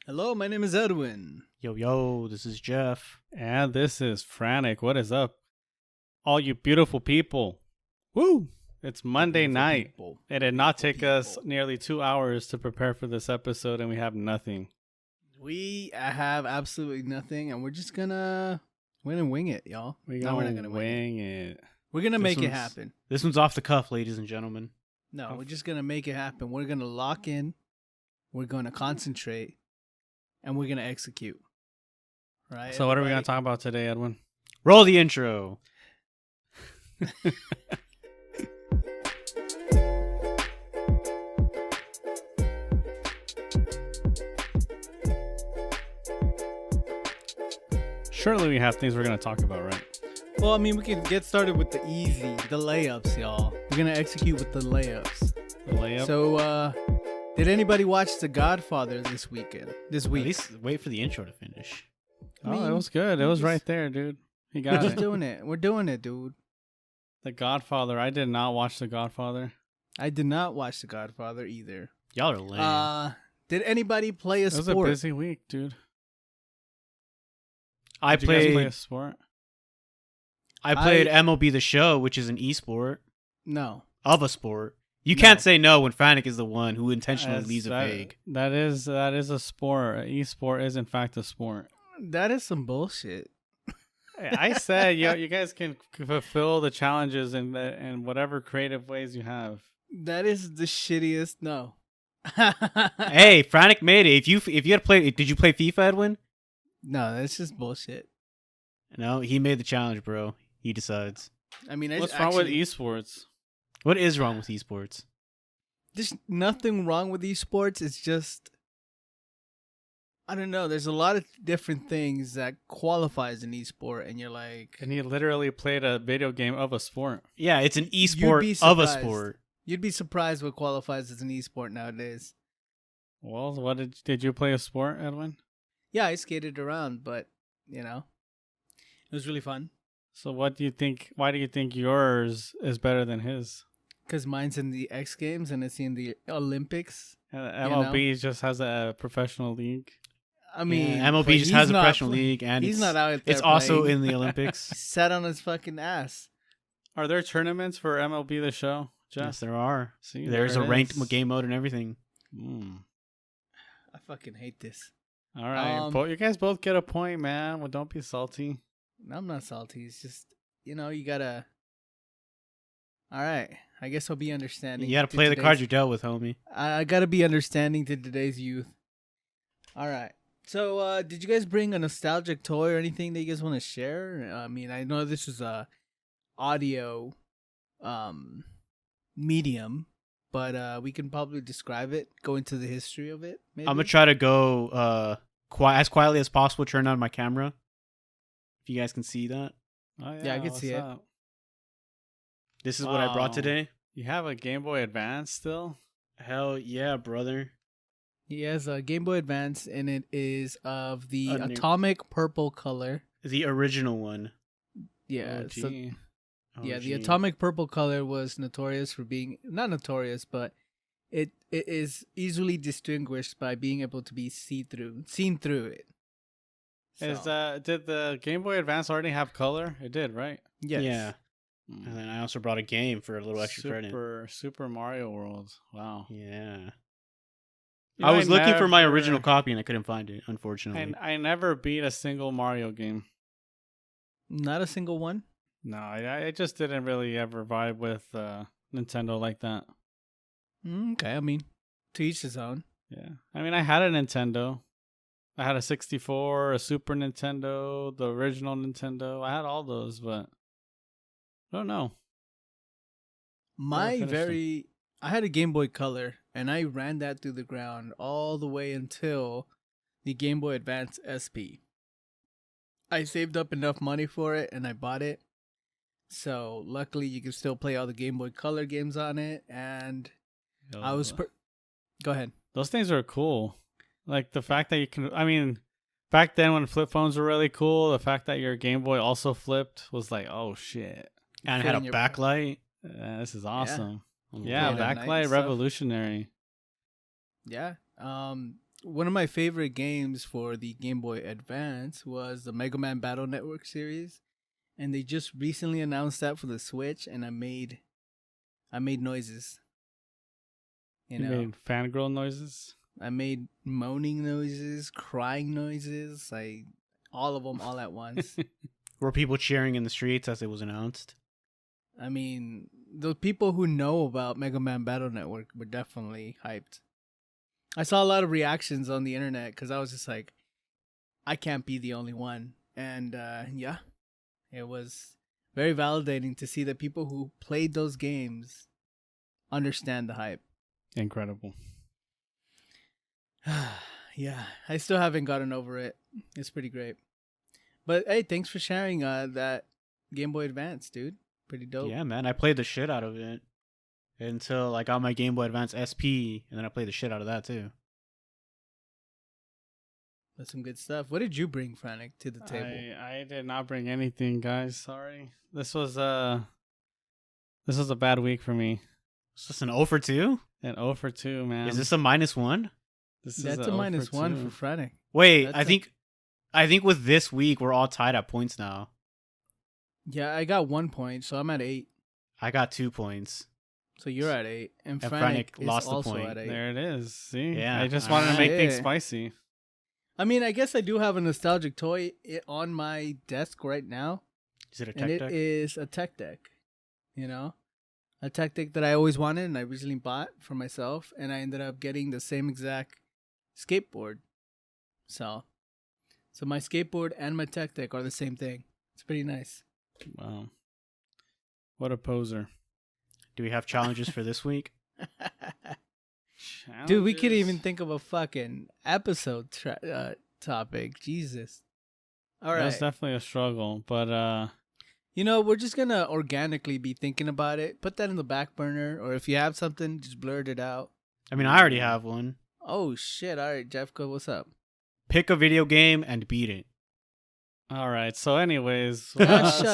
Hello, my name is Edwin. Yo, this is Jeff. And this is Frantic. What is up? All you beautiful people. Woo! It's Monday night. People. It did not take us nearly 2 hours to prepare for this episode, and we have nothing. We have absolutely nothing, and we're just gonna wing it, y'all. We're not gonna wing it. We're gonna make it happen. This one's off the cuff, ladies and gentlemen. No, we're just gonna make it happen. We're gonna lock in. We're gonna concentrate, and we're gonna execute. Right. So what are we going to talk about today, Edwin? Roll the intro. Surely we have things we're going to talk about, right? Well, I mean, we can get started with the layups, y'all. We're gonna execute with the layups. The layup? So, did anybody watch The Godfather this week? At least wait for the intro to finish. It was good. It was right there, dude. He got We're it. just doing it. We're doing it, dude. The Godfather. I did not watch The Godfather. I did not watch The Godfather either. Y'all are lame. Did anybody play a It was sport? a busy week, dude. I Did you guys play played a sport? MLB The Show, which is an esport No. of a sport. You No. can't say no when Frantic is the one who intentionally leaves it vague. That is a sport. E-sport is in fact a sport. That is some bullshit. I said, you guys can fulfill the challenges in whatever creative ways you have. That is the shittiest. No. Hey, Frantic made it. If you had played, did you play FIFA, Edwin? No, that's just bullshit. No, he made the challenge, bro. He decides. I mean, What's wrong with esports? What is wrong with esports? There's nothing wrong with esports. It's just, I don't know. There's a lot of different things that qualifies an esport, and you're like, And he literally played a video game of a sport. Yeah, it's an be esport of a surprised. sport. You'd be surprised what qualifies as an esport nowadays. Well, what did you play a sport, Edwin? Yeah, I skated around, but it was really fun. So what do you think? Why do you think yours is better than his? Because mine's in the X Games and it's in the Olympics. MLB just has a professional league. I mean, MLB but just he's has a not professional play- league, and he's not out there it's also playing. in the Olympics. He sat on his fucking ass. Are there tournaments for MLB The Show, Jeff? Yes, there are. See, There's there a it ranked is. game mode and everything. I fucking hate this. All right, you guys both get a point, man. Well, don't be salty. I'm not salty. It's just, you gotta... Alright, I guess I'll be understanding. You got to play the cards you're dealt with, homie. I gotta be understanding to today's youth. Alright. So, did you guys bring a nostalgic toy or anything that you guys want to share? I mean, I know this is a audio medium, but we can probably describe it, go into the history of it, maybe? I'm going to try to go as quietly as possible, turn on my camera. If you guys can see that. Oh, Yeah, I can what's see it. up? This is what I brought Wow. today. You have a Game Boy Advance still? Hell yeah, brother. He has a Game Boy Advance, and it is of the A new- atomic purple color. The original one. Yeah, Oh, so gee. yeah, the gee. atomic purple color was notorious for being not notorious, but it is easily distinguished by being able to be seen through it. So, Did the Game Boy Advance already have color? It did, right? yes. Yeah. And then I also brought a game for a little extra credit. Super Mario World. Wow. Yeah. You I know, was looking for my never- original copy and I couldn't find it, unfortunately. And I never beat a single Mario game. Not a single one. No, I just didn't really ever vibe with Nintendo like that. Okay, I mean, to each his own. Yeah. I mean, I had a Nintendo. I had a 64, a Super Nintendo, the original Nintendo. I had all those, but I don't know. I had a Game Boy Color, and I ran that through the ground all the way until the Game Boy Advance SP. I saved up enough money for it, and I bought it. So luckily, you can still play all the Game Boy Color games on it. And I was, go ahead. Those things are cool. Like the fact that you can. I mean, back then when flip phones were really cool, the fact that your Game Boy also flipped was like, oh shit. And it Fit had a in your- backlight. This is awesome. Oh, Yeah, Play it at night backlight and stuff. revolutionary. Yeah. one of my favorite games for the Game Boy Advance was the Mega Man Battle Network series, and they just recently announced that for the Switch, and I made noises. You You know, made fangirl noises. I made moaning noises, crying noises, all of them all at once. Were people cheering in the streets as it was announced? I mean, the people who know about Mega Man Battle Network were definitely hyped. I saw a lot of reactions on the internet because I was just like, I can't be the only one. And yeah, it was very validating to see that people who played those games understand the hype. Incredible. Yeah, I still haven't gotten over it. It's pretty great. But hey, thanks for sharing that Game Boy Advance, dude. Pretty dope. Yeah, man. I played the shit out of it until I got my Game Boy Advance SP, and then I played the shit out of that too. That's some good stuff. What did you bring, Frantic, to the table? I did not bring anything, guys. Sorry. This was a bad week for me. Is this an 0 for 2? An 0 for 2, man. Is this a -1? That's a -1 for Frantic. Wait, I think with this week we're all tied at points now. Yeah, I got 1 point, so I'm at 8. I got 2 points. So you're at 8, and Frantic is lost a also point. at 8. There it is. See? Yeah. I just wanted to make things Yeah. spicy. I mean, I guess I do have a nostalgic toy on my desk right now, Is it a and tech it deck? is a tech deck. You know, a tech deck that I always wanted, and I recently bought for myself, and I ended up getting the same exact skateboard. So my skateboard and my tech deck are the same thing. It's pretty nice. Wow. What a poser. Do we have challenges for this week? Dude, we couldn't even think of a fucking episode topic. Jesus. All That's right. definitely a struggle, but You know, we're just gonna organically be thinking about it. Put that in the back burner, or if you have something, just blurt it out. I mean, I already have one. Oh shit! All right, Jeffco, what's up? Pick a video game and beat it. all right. So, anyways, Shut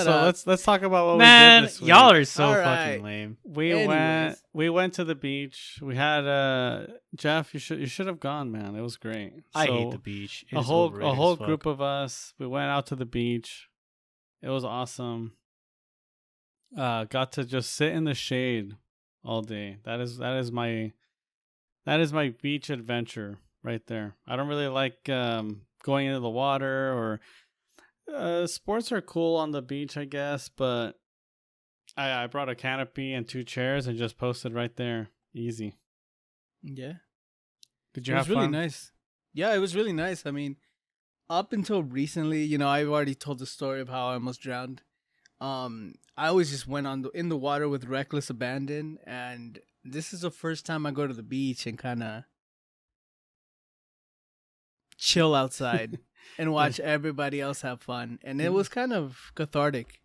so up. let's talk about what Man, we did this week. y'all are so All fucking right. lame. Anyways. We went to the beach. We had Jeff. You should have gone, man. It was great. I So, hate the beach. It a is whole overrated as fuck. group of us. We went out to the beach. It was awesome. Got to just sit in the shade all day. That is my beach adventure right there. I don't really like going into the water, or sports are cool on the beach, I guess, but I brought a canopy and 2 chairs and just posted right there. Easy. Yeah, Did you it have was really fun? nice. Yeah, it was really nice. I mean, up until recently, you know, I've already told the story of how I almost drowned. I always just went in the water with reckless abandon, and this is the first time I go to the beach and kind of chill outside and watch everybody else have fun, and it was kind of cathartic.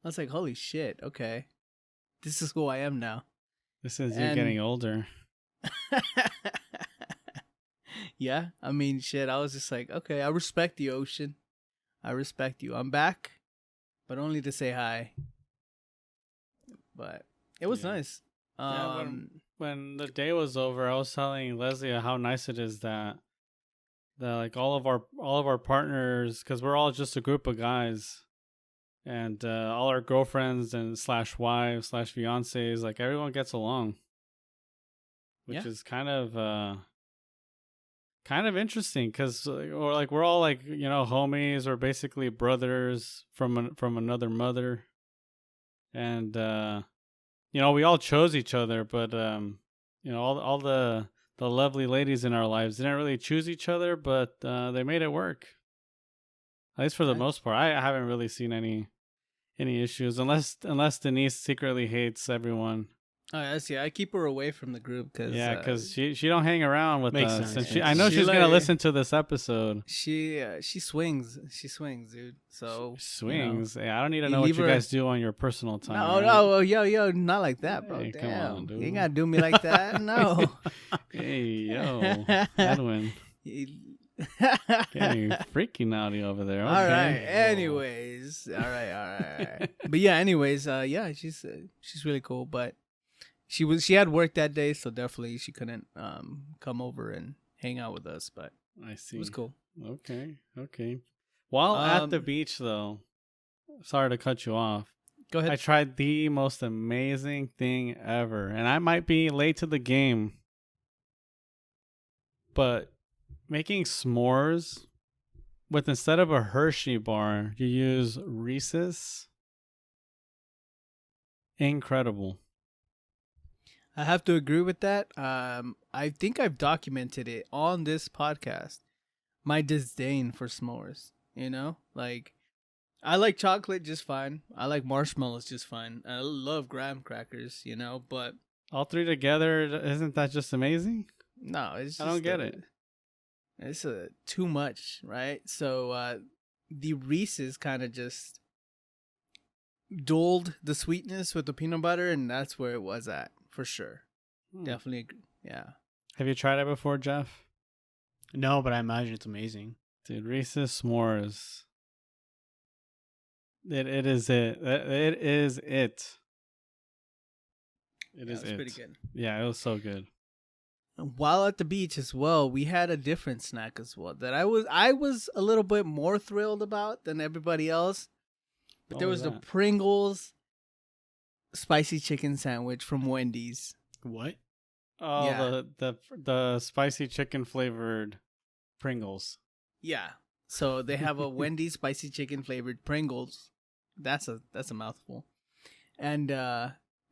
I was like, holy shit, okay, this is who I am now. This is you And- getting older. Yeah, I mean, shit, I was just like, okay, I respect the ocean. I respect you. I'm back, but only to say hi. But it was Yeah. nice. Yeah, when the day was over, I was telling Leslie how nice it is that like all of our partners, because we're all just a group of guys, and all our girlfriends and /wives /fiancés, like everyone gets along, which Yeah. is kind of interesting, because we're all like, you know, homies, or basically brothers from another mother, and you know, we all chose each other, but you know, all the lovely ladies in our lives didn't really choose each other, but they made it work. At least for the Right. most part. I haven't really seen any issues, unless Denise secretly hates everyone. Oh, I see. I keep her away from the group because Because she don't hang around with Makes us, sense. and I know She she's gonna like- listen to this episode. she swings, dude. So Swings. Yeah, I don't need to you know what leave you her- guys do on your personal time. No, right? no, yo, not like that, bro. Hey, come Damn, on, you dude. ain't gotta do me like that. No. Hey, yo, Edwin, getting freaky naughty over there. All Okay. right. Anyways, all right. But yeah, anyways, yeah, she's really cool. But she had work that day, so definitely she couldn't come over and hang out with us, but I see. it was cool. Okay. While at the Um, beach, though, sorry to cut you off. Go ahead. I tried the most amazing thing ever, and I might be late to the game, but making s'mores with, instead of a Hershey bar, you use Reese's. Incredible. I have to agree with that. I think I've documented it on this podcast. My disdain for s'mores. You know, like I like chocolate just fine. I like marshmallows just fine. I love graham crackers. You know, but All three together, isn't that just amazing? no, it's just I don't get it. It's too much, right? So the Reese's kind of just dulled the sweetness with the peanut butter, and that's where it was at for sure. Definitely, yeah. Have you tried it before, Jeff? No, but I imagine it's amazing. Dude, Reese's s'mores. It is it. It is it. It is That's it. pretty good. Yeah, it was so good. While at the beach as well, we had a different snack as well that I was a little bit more thrilled about than everybody else. But What there was was the that? Pringles spicy chicken sandwich from Wendy's. What? Oh, Yeah. the spicy chicken flavored Pringles. Yeah. So they have a Wendy's spicy chicken flavored Pringles. That's a mouthful. And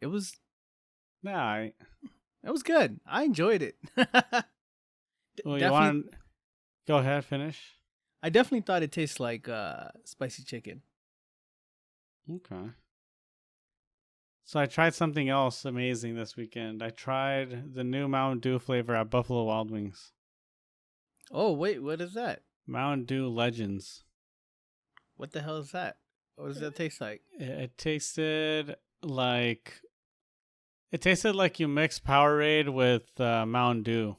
it was Nah. good. I enjoyed it. Well, you Definitely- want? Go ahead, finish. I definitely thought it tastes like spicy chicken. Okay. So I tried something else amazing this weekend. I tried the new Mountain Dew flavor at Buffalo Wild Wings. Oh, wait, what is that? Mountain Dew Legends. What the hell is that? What does that taste like? It tasted like you mixed Powerade with Mountain Dew.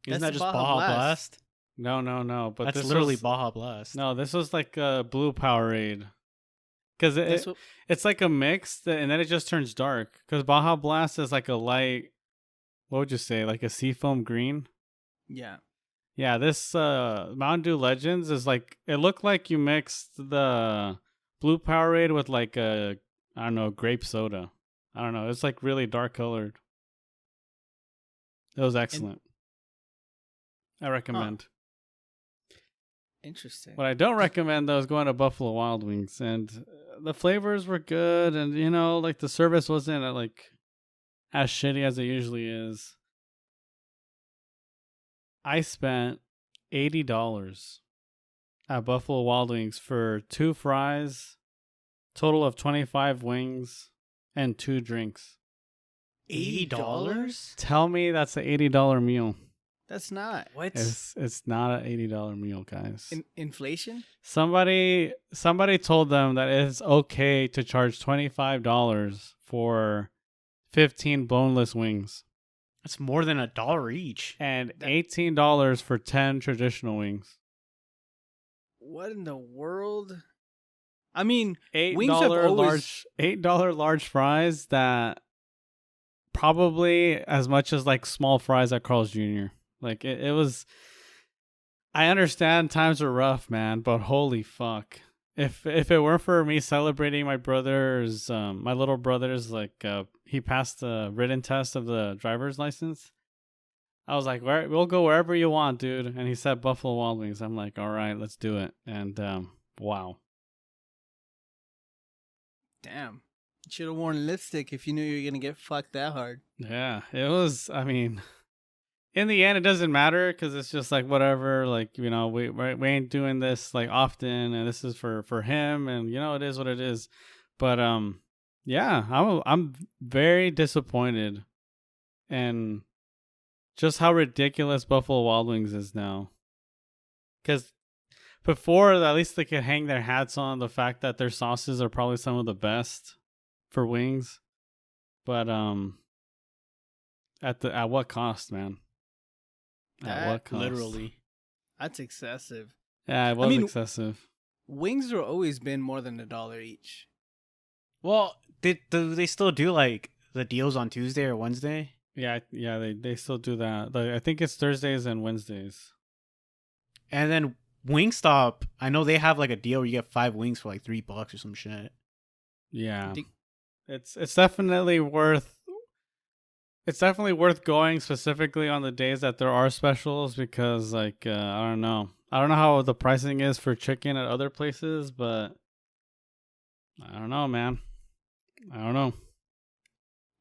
Isn't That's that just Baja Baja Blast. Blast? No. But That's this literally was, Baja Blast. No, this was like a blue Powerade. Because That's what- it's like a mix, and then it just turns dark. Because Baja Blast is like a light, what would you say, like a seafoam green? yeah. Yeah, this Mountain Dew Legends is like, it looked like you mixed the blue Powerade with like a, I don't know, grape soda. I don't know. It's like really dark colored. It was excellent. I recommend. Interesting. What I don't recommend though is going to Buffalo Wild Wings, and the flavors were good, and you know, like the service wasn't like as shitty as it usually is. I spent $80 at Buffalo Wild Wings for 2 fries, total of 25 wings, and 2 drinks. $80? Tell me that's an $80 meal. That's not. What? It's not an $80 meal, guys. Inflation? Somebody told them that it's okay to charge $25 for 15 boneless wings That's more than $1 each. and $18 for 10 traditional wings. What in the world? I mean, $8 wings have always... large fries that probably as much as like small fries at Carl's Jr. Like it was. I understand times are rough, man, but holy fuck! If it weren't for me celebrating my brother's, my little brother's, like he passed the written test of the driver's license, I was like, we'll go wherever you want, dude. And he said Buffalo Wild Wings. I'm like, all right, let's do it. And wow. Damn. You should have worn lipstick if you knew you were going to get fucked that hard. Yeah, it was. I mean, in the end, it doesn't matter because it's just like whatever. Like, you know, we ain't doing this like often, and this is for him, and you know, it is what it is. But yeah, I'm very disappointed, and just how ridiculous Buffalo Wild Wings is now. Because before, at least they could hang their hats on the fact that their sauces are probably some of the best for wings. But at what cost, man? At what cost? Literally. That's excessive. Yeah, it was excessive. Wings have always been more than $1 each. Well, do they still do like the deals on Tuesday or Wednesday? Yeah, they still do that. I think it's Thursdays and Wednesdays. And then Wingstop, I know they have like a deal where you get 5 wings for like $3 or some shit. Yeah. Di- It's definitely worth going specifically on the days that there are specials because like I don't know how the pricing is for chicken at other places, but I don't know, man. I don't know.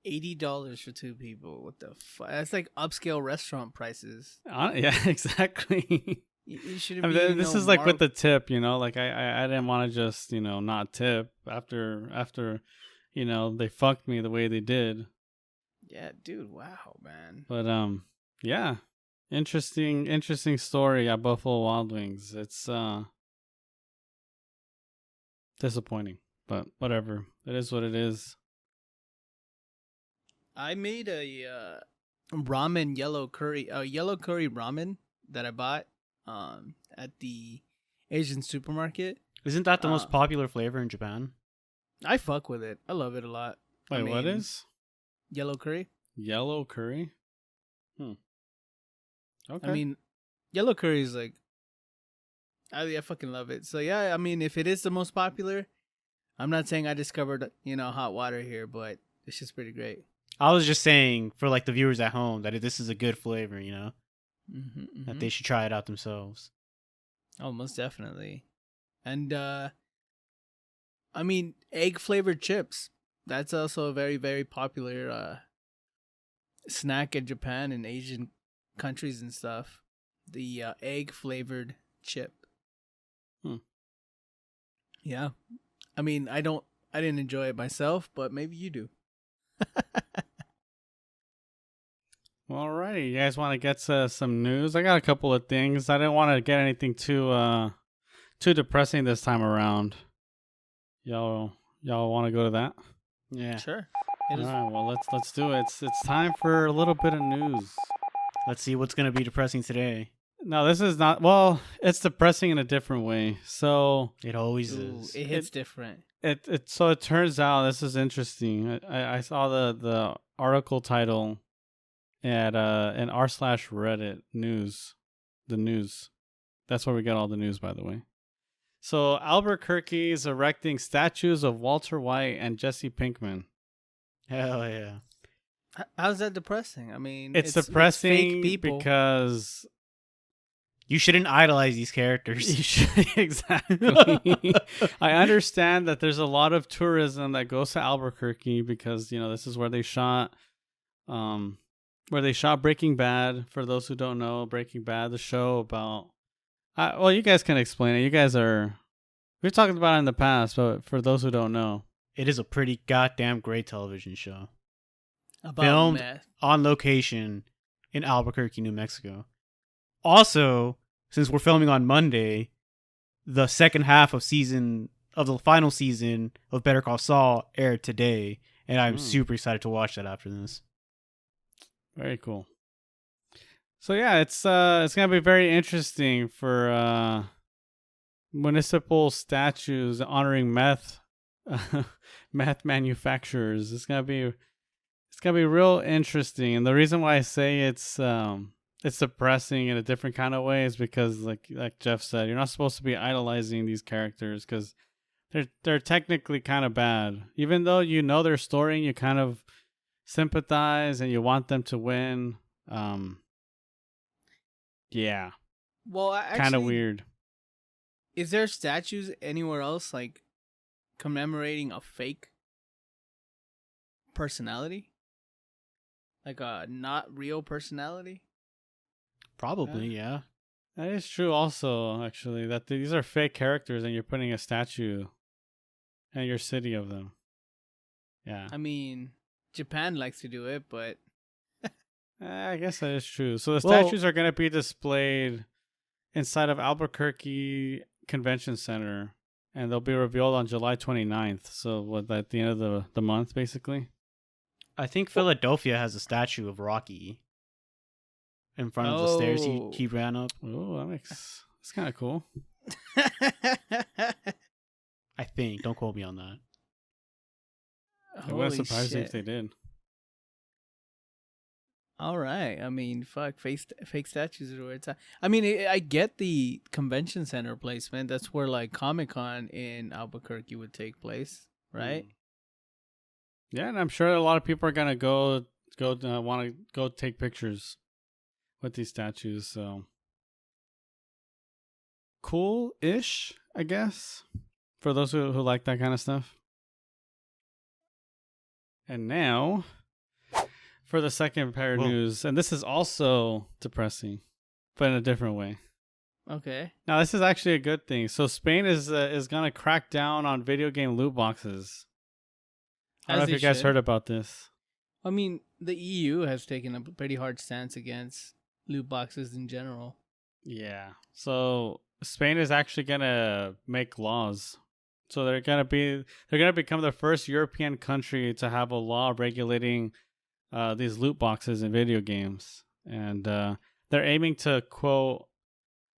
$80 for 2 people. What the fuck? That's like upscale restaurant prices. Yeah, exactly. You shouldn't I be. mean, this is like with the tip, like I didn't want to just not tip after they fucked me the way they did. Yeah, dude. Wow, man. But yeah, interesting story at Buffalo Wild Wings. It's disappointing, but whatever. It is what it is. I made a ramen yellow curry ramen that I bought at the Asian supermarket. Isn't that the most popular flavor in Japan? I fuck with it. I love it a lot. Wait, what is yellow curry? Yellow curry? Okay. I mean, yellow curry is like, I fucking love it. So yeah, I mean, if it is the most popular, I'm not saying I discovered hot water here, but it's just pretty great. I was just saying for like the viewers at home that this is a good flavor, Mm-hmm. that they should try it out themselves. Oh, most definitely. And I mean, egg flavored chips. That's also a very, very popular snack in Japan and Asian countries and stuff. The egg flavored chip. Yeah. I mean, I didn't enjoy it myself, but maybe you do. Alrighty, you guys want to get to some news? I got a couple of things. I didn't want to get anything too depressing this time around. Y'all want to go to that? Yeah, Sure. All right, well let's do it. It's time for a little bit of news. let's see what's gonna be depressing today. No, this is not. Well, it's depressing in a different way. So It always is. It hits different. so it turns out this is interesting. I saw the article title at an r/Reddit news. The news. That's where we get all the news, by the way. So Albuquerque is erecting statues of Walter White and Jesse Pinkman. Hell yeah. How's that depressing? I mean, It's depressing fake people. because You shouldn't idolize these characters. exactly. I understand that there's a lot of tourism that goes to Albuquerque because this is where they shot Breaking Bad. For those who don't know, Breaking Bad, the show about well, you guys can explain it. We've talked about it in the past, but for those who don't know, It is a pretty goddamn great television show. About Filmed meth. on location in Albuquerque, New Mexico. Also, since we're filming on Monday, the second half of the final season of Better Call Saul aired today, and I'm super excited to watch that after this. very cool. So yeah, it's gonna be very interesting for municipal statues honoring meth manufacturers. It's gonna be real interesting, and the reason why I say it's depressing in a different kind of way is because like Jeff said, you're not supposed to be idolizing these characters because they're technically kind of bad, even though their story and you kind of sympathize and you want them to win. Yeah, Well, actually, kind of weird. Is there statues anywhere else like commemorating a fake personality? Like a not real personality? Probably, yeah. That is true also, actually, that these are fake characters and you're putting a statue in your city of them. Yeah. I mean, Japan likes to do it, but I guess that is true. So the statues are going to be displayed inside of Albuquerque Convention Center, and they'll be revealed on July 29th. So at the end of the month, basically? I think Philadelphia has a statue of Rocky in front of the stairs he ran up. Oh, that's kind of cool. I think. Don't quote me on that. It wouldn't surprise me if they did. All right. I mean, fuck, fake statues are where it's at. I mean, I get the convention center placement. That's where like Comic-Con in Albuquerque would take place, right? Yeah, and I'm sure a lot of people are gonna go want to go take pictures with these statues. So cool-ish, I guess, for those who like that kind of stuff. And now, for the second pair of news, and this is also depressing, but in a different way. Okay. Now, this is actually a good thing. So Spain is gonna crack down on video game loot boxes. I don't know if you guys heard about this. I mean, the EU has taken a pretty hard stance against loot boxes in general. Yeah. So Spain is actually gonna make laws. So they're gonna become the first European country to have a law regulating these loot boxes in video games, and they're aiming to quote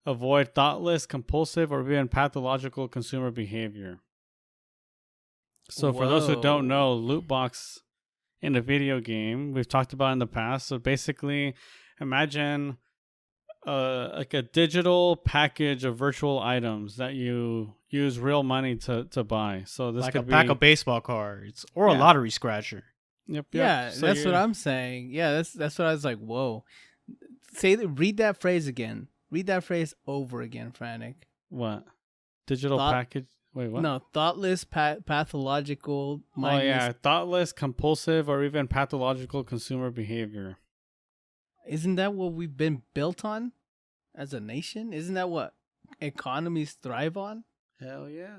avoid thoughtless, compulsive, or even pathological consumer behavior. So for those who don't know, loot box in a video game, we've talked about in the past. So basically, imagine like a digital package of virtual items that you use real money to buy. So this like could a pack of baseball cards or a lottery scratcher. Yep. Yeah, So that's what I'm saying. Yeah, that's what I was like. Whoa, read that phrase again. Read that phrase over again, Frantic. What? Digital package? Wait, what? No, thoughtless, pathological. Mindless. Oh yeah, thoughtless, compulsive, or even pathological consumer behavior. Isn't that what we've been built on as a nation? Isn't that what economies thrive on? Hell yeah.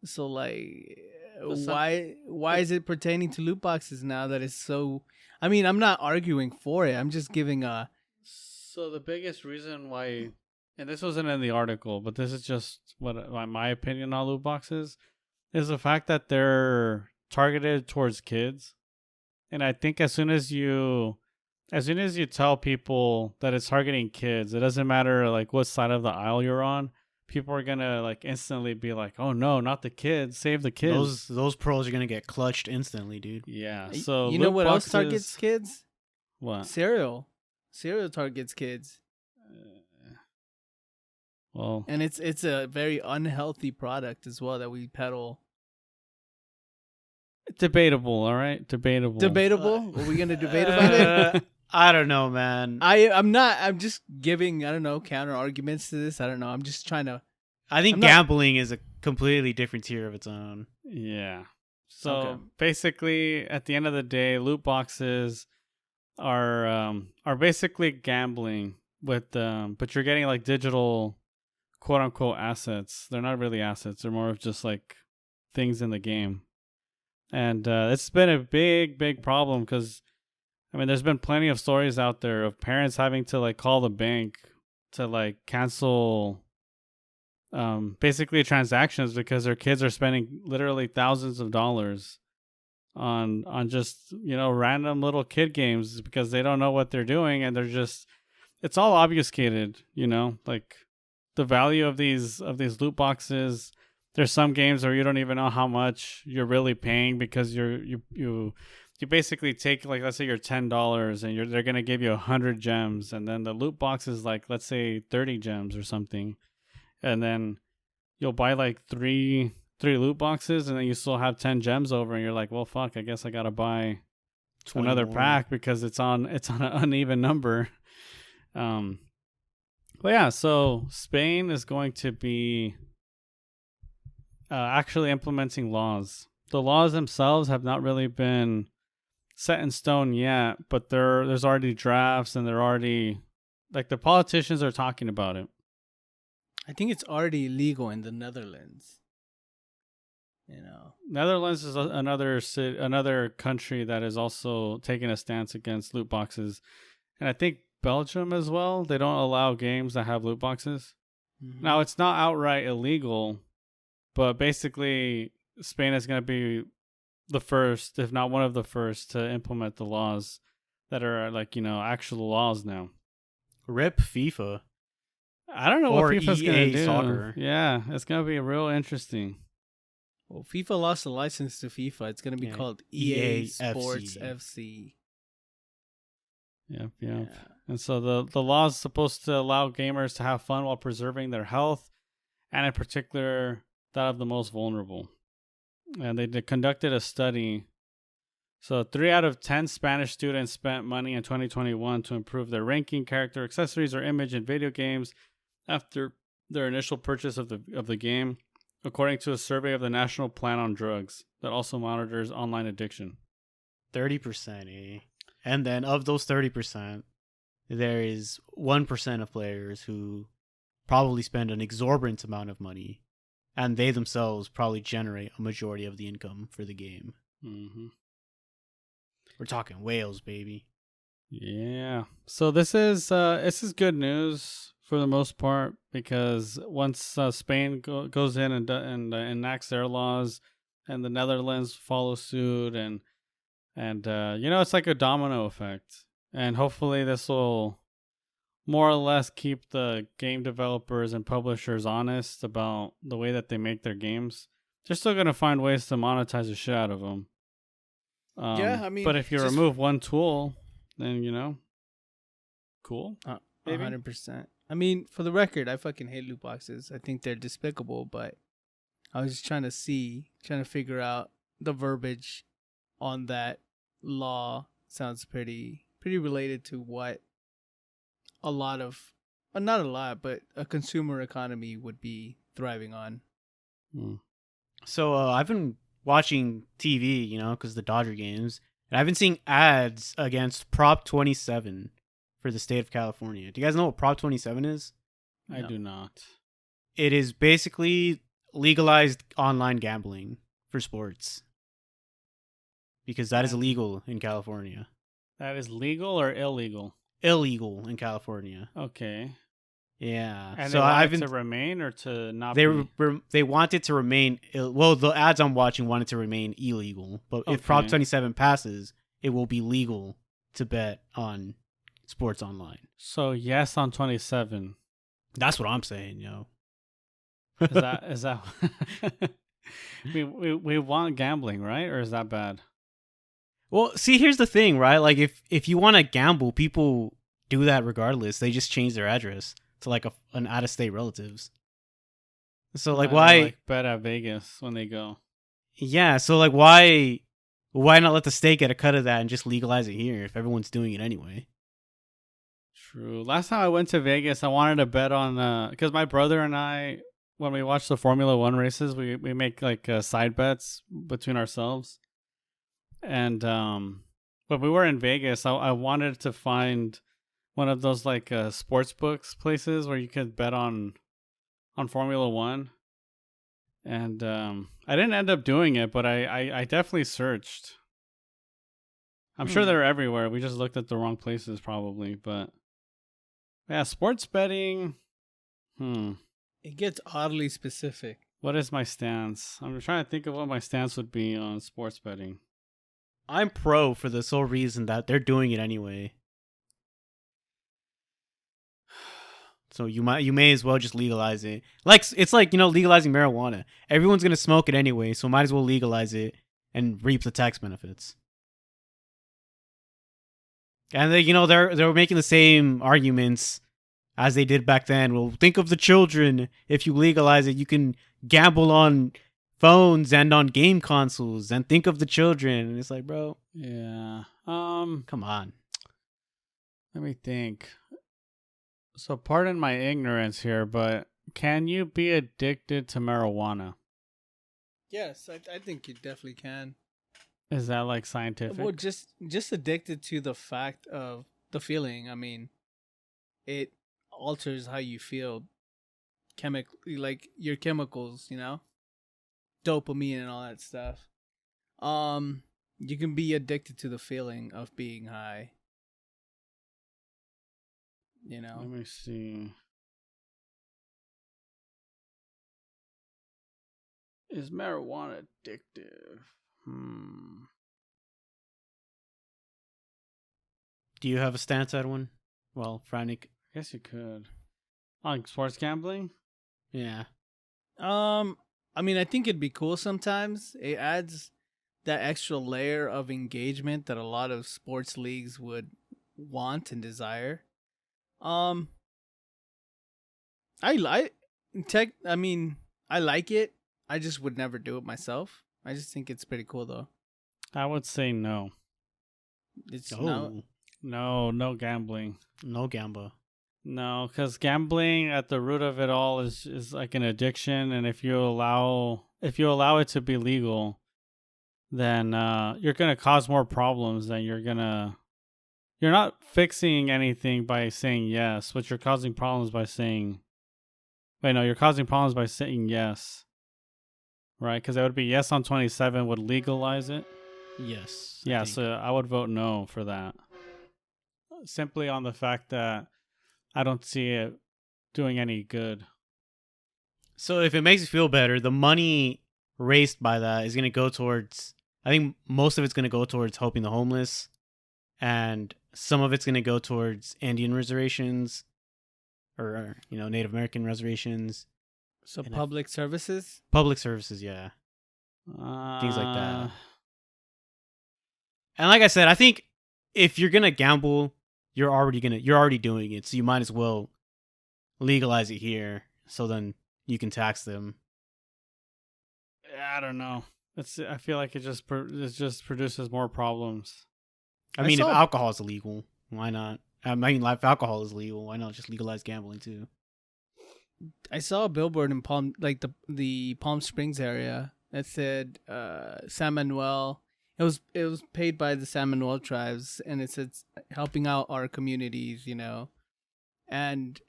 So like, why is it pertaining to loot boxes now that it's so? I mean, I'm not arguing for it. I'm just giving a. So the biggest reason why, and this wasn't in the article, but this is just what my opinion on loot boxes, is the fact that they're targeted towards kids, and I think as soon as you tell people that it's targeting kids, it doesn't matter like what side of the aisle you're on. People are gonna like instantly be like, "Oh no, not the kids! Save the kids!" Those pearls are gonna get clutched instantly, dude. Yeah. So you know what else targets kids? What? Cereal targets kids. Well, and it's a very unhealthy product as well that we peddle. Debatable, all right. Debatable. Are we gonna debate about it? I don't know, man. I'm just giving, I don't know, counter arguments to this. I don't know. I'm just trying to. I think gambling is a completely different tier of its own. Yeah. So basically, at the end of the day, loot boxes are basically gambling with but you're getting like digital, quote unquote, assets. They're not really assets. They're more of just like things in the game, and it's been a big problem because. I mean, there's been plenty of stories out there of parents having to like call the bank to like cancel basically transactions because their kids are spending literally thousands of dollars on just, you know, random little kid games because they don't know what they're doing, and they're just, it's all obfuscated, you know, like the value of these loot boxes. There's some games where you don't even know how much you're really paying because you basically take, like, let's say you're $10 and they're gonna give you 100 gems, and then the loot box is like, let's say 30 gems or something, and then you'll buy like three loot boxes, and then you still have 10 gems over, and you're like, well, fuck, I guess I gotta buy another pack because it's on an uneven number. But yeah, so Spain is going to be actually implementing laws. The laws themselves have not really been set in stone yet, but there's already drafts, and they're already, like, the politicians are talking about it. I think it's already illegal in the Netherlands. You know, Netherlands is another country that is also taking a stance against loot boxes, and I think Belgium as well. They don't allow games that have loot boxes. Mm-hmm. Now, it's not outright illegal, but basically Spain is going to be the first, if not one of the first, to implement the laws that are, like, you know, actual laws now. Rip FIFA. I don't know what FIFA's going to do. Soccer. Yeah, it's going to be real interesting. Well, FIFA lost the license to FIFA. It's going to be called EA Sports FC. Yep. Yeah. And so the law is supposed to allow gamers to have fun while preserving their health, and in particular that of the most vulnerable. And they conducted a study. So 3 out of 10 Spanish students spent money in 2021 to improve their ranking, character, accessories, or image in video games after their initial purchase of the game, according to a survey of the National Plan on Drugs that also monitors online addiction. 30%, eh? And then of those 30%, there is 1% of players who probably spend an exorbitant amount of money, and they themselves probably generate a majority of the income for the game. Mm-hmm. We're talking whales, baby. Yeah. So this is good news for the most part, because once Spain goes in and enacts their laws, and the Netherlands follow suit, and it's like a domino effect, and hopefully this will more or less keep the game developers and publishers honest about the way that they make their games. They're still gonna find ways to monetize the shit out of them. Yeah, I mean, but if you just- remove one tool, then cool. 100%. I mean, for the record, I fucking hate loot boxes. I think they're despicable, but I was just trying to figure out the verbiage on that law. Sounds pretty related to what a lot of, not a lot, but a consumer economy would be thriving on. So I've been watching TV, because the Dodger games, and I've been seeing ads against Prop 27 for the state of California. Do you guys know what Prop 27 is? I No. do not. It is basically legalized online gambling for sports, because that is illegal in California. That is legal or illegal? Illegal in California. Okay. Yeah. And so they want I've it been to remain or to not they be? they want it to remain well, the ads I'm watching want it to remain illegal, but if Prop Okay. 27 passes, it will be legal to bet on sports online. So yes on 27. That's what I'm saying, Is that we want gambling, right? Or is that bad? Well, see, here's the thing, right? Like if you want to gamble, people do that regardless. They just change their address to like an out-of-state relatives. So like They, why bet at Vegas when they go? Yeah, so like why not let the state get a cut of that and just legalize it here if everyone's doing it anyway? True. Last time I went to Vegas, I wanted to bet on because my brother and I, when we watch the Formula One races, we make like side bets between ourselves. And when we were in Vegas, I wanted to find one of those like sports books places where you could bet on Formula One. And I didn't end up doing it, but I definitely searched. I'm sure they're everywhere. We just looked at the wrong places probably, but yeah, sports betting. It gets oddly specific. What is my stance? I'm trying to think of what my stance would be on sports betting. I'm pro for the sole reason that they're doing it anyway. So you may as well just legalize it. Like it's like, legalizing marijuana. Everyone's going to smoke it anyway, so might as well legalize it and reap the tax benefits. And they, they're making the same arguments as they did back then. Well, think of the children. If you legalize it, you can gamble on phones and on game consoles, and think of the children. And it's like, bro, Yeah. come on. Let me think. So pardon my ignorance here, but can you be addicted to marijuana? Yes, I think you definitely can. Is that like scientific? Well, just addicted to the fact of the feeling. I mean, it alters how you feel chemically, like your chemicals, dopamine and all that stuff. You can be addicted to the feeling of being high. Let me see. Is marijuana addictive? Do you have a stance, Edwin? Well, Frank. I guess you could. On sports gambling? Yeah. I mean, I think it'd be cool sometimes. It adds that extra layer of engagement that a lot of sports leagues would want and desire. I like I mean, I like it. I just would never do it myself. I just think it's pretty cool though. I would say no. It's Oh, No gambling. no gamba. No, because gambling at the root of it all is like an addiction, and if you allow it to be legal, then you're gonna cause more problems than you're not fixing anything by saying yes, but you're causing problems by saying you're causing problems by saying yes. Right? Because that would be yes on 27 would legalize it. Yes. Yeah, so I would vote no for that. Simply on the fact that I don't see it doing any good. So if it makes you feel better, the money raised by that is going to go towards, I think most of it's going to go towards helping the homeless, and some of it's going to go towards Indian reservations or, Native American reservations. so And public services. Public services, yeah. Things like that. Uh, And like I said, I think if you're going to gamble, you're already doing it. So you might as well legalize it here so then you can tax them. I don't know. I feel like it just produces more problems. I mean, if alcohol is illegal, why not? I mean, if alcohol is legal, why not just legalize gambling too? I saw a billboard in the Palm Springs area that said San Manuel. It was paid by the San Manuel tribes, and it said helping out our communities, And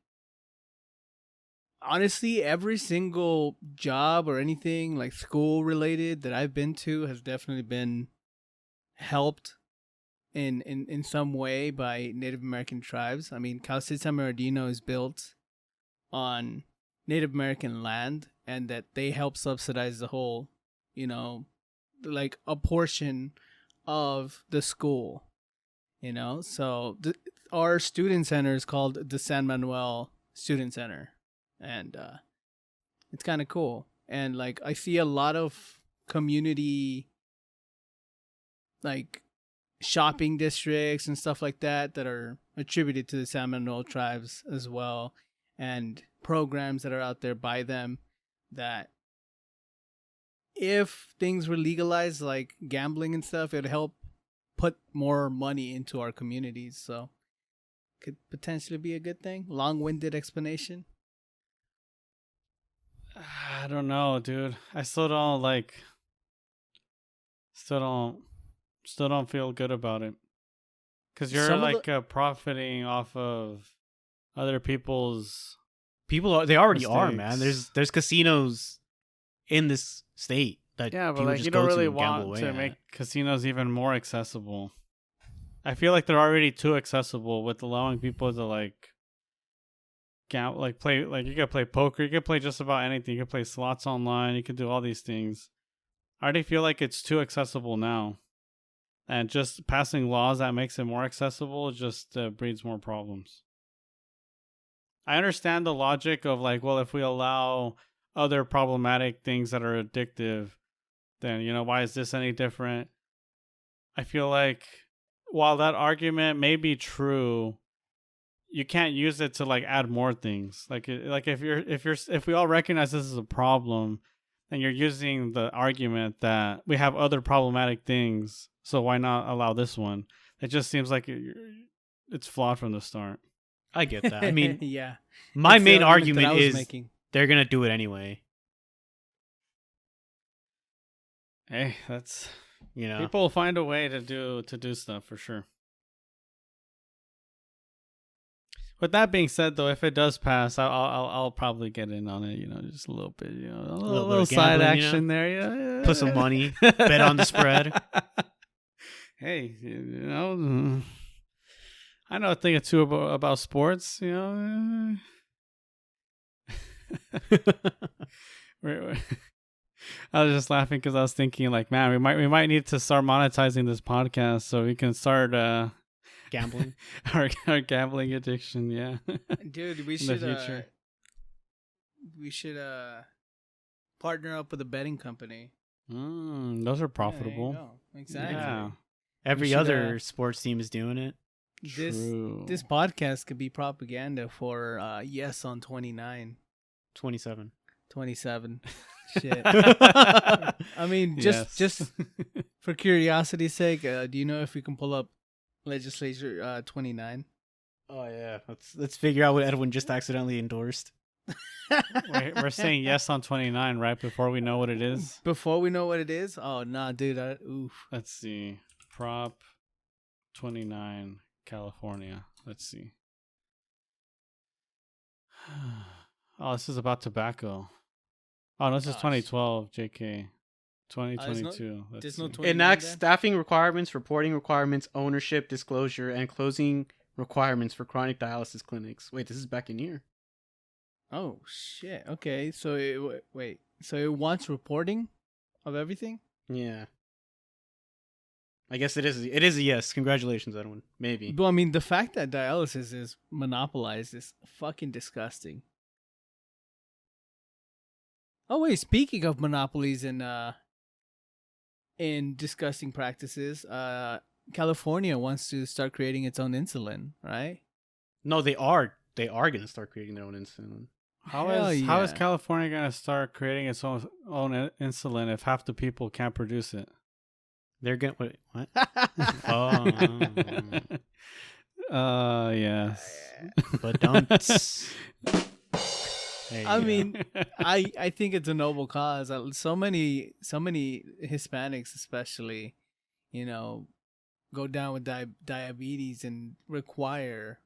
honestly, every single job or anything like school related that I've been to has definitely been helped in some way by Native American tribes. I mean, Cal State San Bernardino is built on Native American land, and that they help subsidize the whole, like a portion of the school, So our student center is called the San Manuel Student Center, and it's kind of cool. And like I see a lot of community, like shopping districts and stuff like that are attributed to the San Manuel tribes as well, and programs that are out there by them that if things were legalized like gambling and stuff, it would help put more money into our communities. So could potentially be a good thing. Long-winded explanation. I don't know, dude. I still don't feel good about it. Because you're profiting off of other people's. They already are, mistakes. man. There's casinos in this state that Yeah, but people like just you go don't really to and gamble want away to make at. casinos even more accessible. I feel like they're already too accessible with allowing people to play. Like you could play poker, you could play just about anything. You could play slots online. You could do all these things. I already feel like it's too accessible now, and just passing laws that makes it more accessible just breeds more problems. I understand the logic of if we allow other problematic things that are addictive, then why is this any different? I feel like while that argument may be true, you can't use it to add more things. If we all recognize this is a problem, then you're using the argument that we have other problematic things, so why not allow this one? It just seems like it's flawed from the start. I get that. I mean, yeah. my It's the main argument that argument I was is making. they're gonna do it anyway. Hey, that's You know, people will find a way to do stuff for sure. With that being said, though, if it does pass, I'll probably get in on it. Just a little bit. A little bit of side gambling, action there. Yeah. put some money, bet on the spread. Hey, I know a thing or two about sports. I was just laughing because I was thinking, man, we might need to start monetizing this podcast so we can start Gambling. our gambling addiction. Yeah, Dude, we in the should future. we should partner up with a betting company. Those are Yeah, there you profitable. go. Exactly. Yeah. Every should, other sports team is doing it. True. This podcast could be propaganda for yes on 29, 27. 27. Shit. I mean, just Yes. for curiosity's sake, do you know if we can pull up legislature 29? Oh yeah, let's figure out what Edwin just accidentally endorsed. We're saying yes on 29 right before we know what it is. Before we know what it is? Oh, nah, dude. Oof. Let's see. Prop 29, California. Let's see. Oh, this is about tobacco. Oh, no, this is Gosh. 2012, JK. 2022. there's no Let's see. 20 Enacts then? staffing requirements, reporting requirements, ownership, disclosure, and closing requirements for chronic dialysis clinics. Wait, this is back in here. Oh, shit. Okay, so wait. So it wants reporting of everything? Yeah. I guess it is. It is a yes. Congratulations, Edwin. Maybe. But I mean, the fact that dialysis is monopolized is fucking disgusting. Oh wait, speaking of monopolies and in disgusting practices, California wants to start creating its own insulin, right? No, they are. They are going to start creating their own insulin. How Hell is yeah. California going to start creating its own insulin if half the people can't produce it? They're going to what? Yes. But don't. I mean, I think it's a noble cause. So many Hispanics, especially, you know, go down with diabetes and require,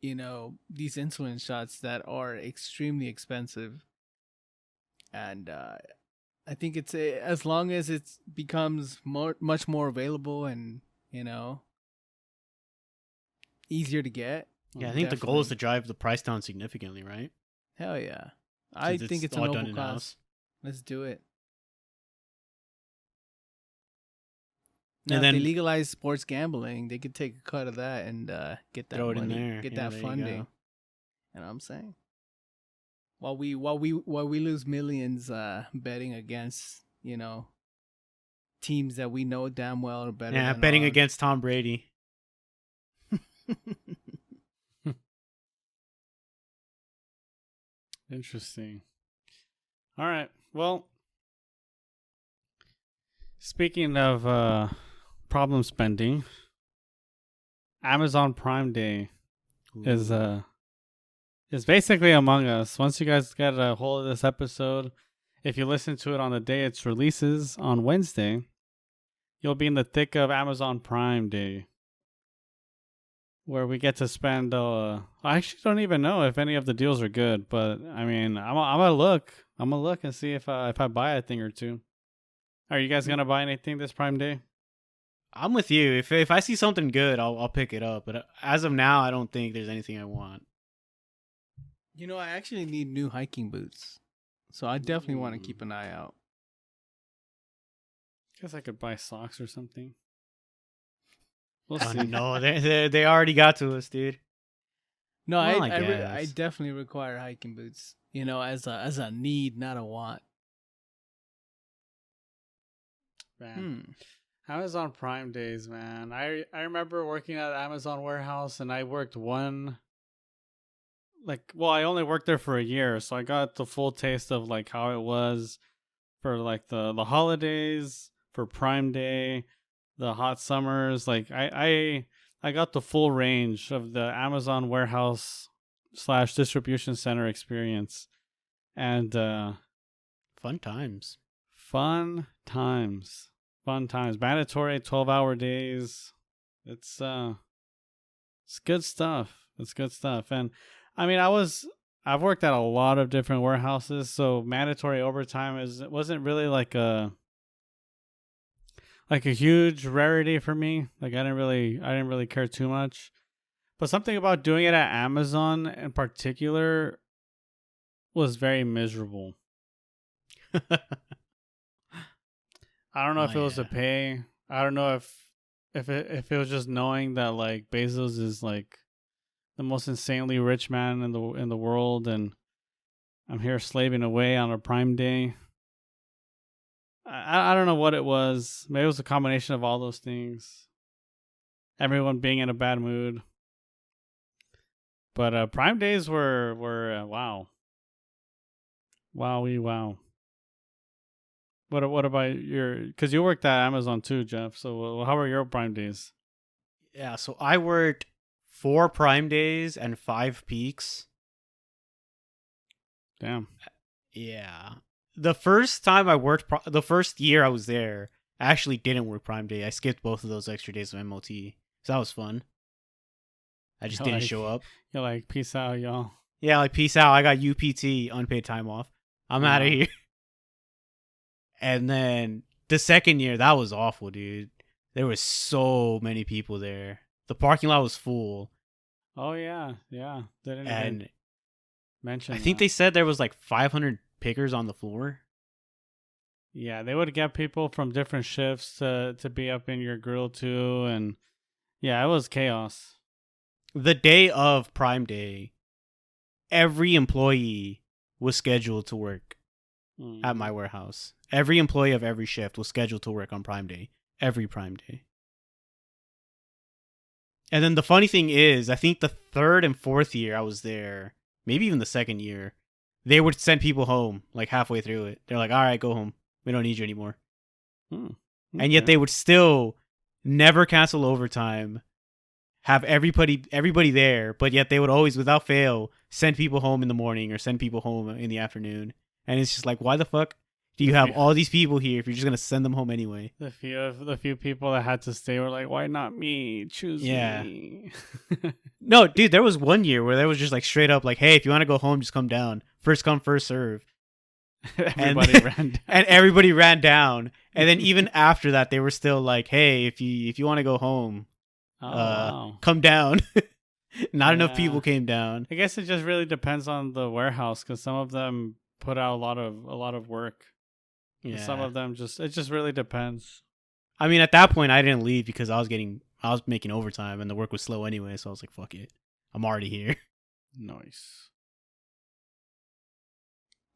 you know, these insulin shots that are extremely expensive. And I think it's as long as it becomes much more available and, you know, easier to get. Yeah, I think the goal is to drive the price down significantly, right? Hell yeah. I Since think it's a all noble done cause. in-house. Let's do it. And Now, if then- they legalize sports gambling, they could take a cut of that and get that Throw it in money, there. get Yeah, that there you funding. go. You know what I'm saying? While we lose millions betting against, you know, teams that we know damn well are better. Yeah, than betting our- against Tom Brady. Interesting. All right. Well, speaking of problem spending, Amazon Prime Day is basically Among Us. Once you guys get a hold of this episode, if you listen to it on the day it releases on Wednesday, you'll be in the thick of Amazon Prime Day, where we get to spend. I actually don't even know if any of the deals are good, but I mean, I'm gonna look. I'm gonna look and see if I buy a thing or two. Are you guys gonna buy anything this Prime Day? I'm with you. If I see something good, I'll pick it up. But as of now, I don't think there's anything I want. You know, I actually need new hiking boots, so I definitely want to keep an eye out. Guess I could buy socks or something. We'll Oh, see. no, they already got to us, dude. No, Well, I I I guess. definitely require hiking boots. You know, as a need, not a want. Man. Amazon Prime days, man. I remember working at Amazon warehouse, and I worked I only worked there for a year, so I got the full taste of like how it was for like the holidays, for Prime Day, the hot summers. Like I got the full range of the Amazon warehouse / distribution center experience, and Fun times. fun times. Mandatory 12-hour days. It's good stuff. It's good stuff. And I mean, I've worked at a lot of different warehouses, so mandatory overtime wasn't really like a huge rarity for me. Like I didn't really care too much. But something about doing it at Amazon in particular was very miserable. I don't know if it was the pay. I don't know if it was just knowing that like Bezos is like the most insanely rich man in the world, and I'm here slaving away on a Prime Day. I don't know what it was. Maybe it was a combination of all those things. Everyone being in a bad mood. But Prime days were wow. Wowie wow. What about your? Because you worked at Amazon too, Jeff. So how were your Prime days? Yeah, so I worked 4 Prime days and 5 peaks. Damn. Yeah. The first time I worked, the first year I was there, I actually didn't work Prime Day. I skipped both of those extra days of MOT. So that was fun. I just didn't show up. You're like, peace out, y'all. Yeah, like, peace out. I got UPT, unpaid time off. I'm out of here. And then the second year, that was awful, dude. There were so many people there. The parking lot was full. Oh, yeah. Yeah. They didn't even mention I think they said there was like 500 pickers on the floor. Yeah, they would get people from different shifts to be up in your grill too. And yeah, it was chaos. The day of Prime Day, every employee was scheduled to work at my warehouse. Every employee of every shift was scheduled to work on Prime Day. Every Prime Day. And then the funny thing is, I think the 3rd and 4th year I was there, maybe even the 2nd year, they would send people home like halfway through it. They're like, all right, go home. We don't need you anymore. Okay. And yet they would still never cancel overtime, have everybody there, but yet they would always, without fail, send people home in the morning or send people home in the afternoon. And it's just like, why the fuck do you have all these people here if you're just going to send them home anyway? The few people that had to stay were like, why not me? Choose me. No, dude, there was one year where there was just like straight up like, hey, if you want to go home, just come down. First come, first serve. Everybody ran down. And everybody ran down. And then even after that, they were still like, hey, if you want to go home, wow. come down. Not enough people came down. I guess it just really depends on the warehouse because some of them put out a lot of work. Yeah. Some of them it just really depends. I mean, at that point, I didn't leave because I was making overtime and the work was slow anyway. So I was like, fuck it, I'm already here. Nice.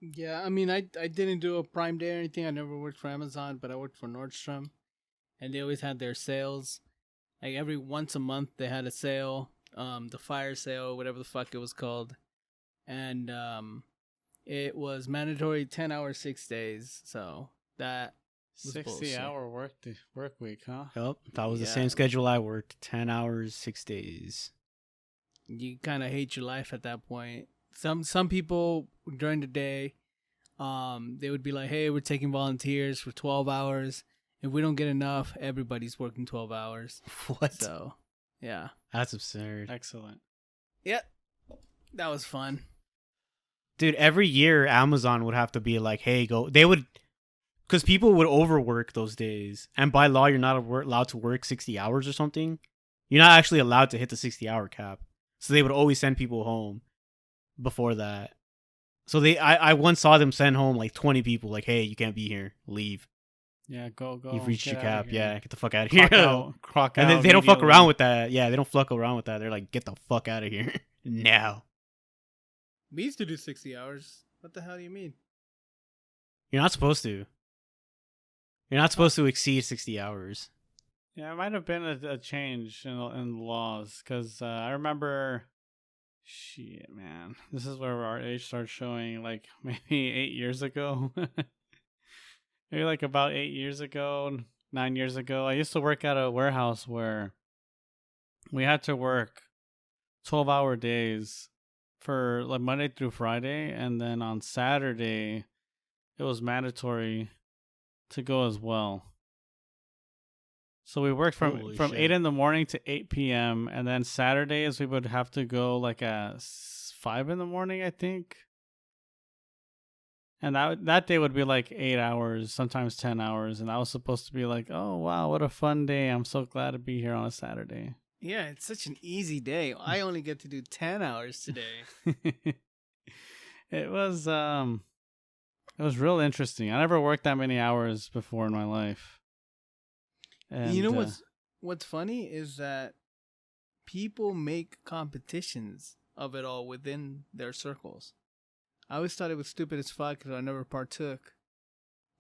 Yeah, I mean, I didn't do a Prime Day or anything. I never worked for Amazon, but I worked for Nordstrom, and they always had their sales. Like every once a month, they had a sale, the fire sale, whatever the fuck it was called, and it was mandatory 10 hours, 6 days. So that was 60-hour work week, huh? Yep, that was the same schedule I worked. 10 hours, 6 days. You kind of hate your life at that point. Some people during the day, they would be like, hey, we're taking volunteers for 12 hours. If we don't get enough, everybody's working 12 hours. What? So, yeah. That's absurd. Excellent. Yep. That was fun. Dude, every year Amazon would have to be like, hey, go. They would, because people would overwork those days. And by law, you're not allowed to work 60 hours or something. You're not actually allowed to hit the 60-hour cap. So they would always send people home before that. So I once saw them send home like 20 people, like, hey, you can't be here. Leave. Yeah, go. You've reached your cap. Yeah, get the fuck out of here. Clock out. And then they don't fuck around with that. Yeah, they don't fuck around with that. They're like, get the fuck out of here now. We used to do 60 hours. What the hell do you mean? You're not supposed to. You're not supposed to exceed 60 hours. Yeah, it might have been a change in laws because I remember. Shit, man, this is where our age starts showing. Like maybe 8 years ago, maybe like about 8 years ago, 9 years ago. I used to work at a warehouse where we had to work 12-hour days for like Monday through Friday, and then on Saturday, it was mandatory to go as well. So we worked from 8 in the morning to 8 p.m. And then Saturdays we would have to go like at 5 in the morning, I think. And that day would be like 8 hours, sometimes 10 hours. And that was supposed to be like, oh, wow, what a fun day. I'm so glad to be here on a Saturday. Yeah, it's such an easy day. I only get to do 10 hours today. It was real interesting. I never worked that many hours before in my life. And, you know what's funny is that people make competitions of it all within their circles. I always thought it was stupid as fuck because I never partook.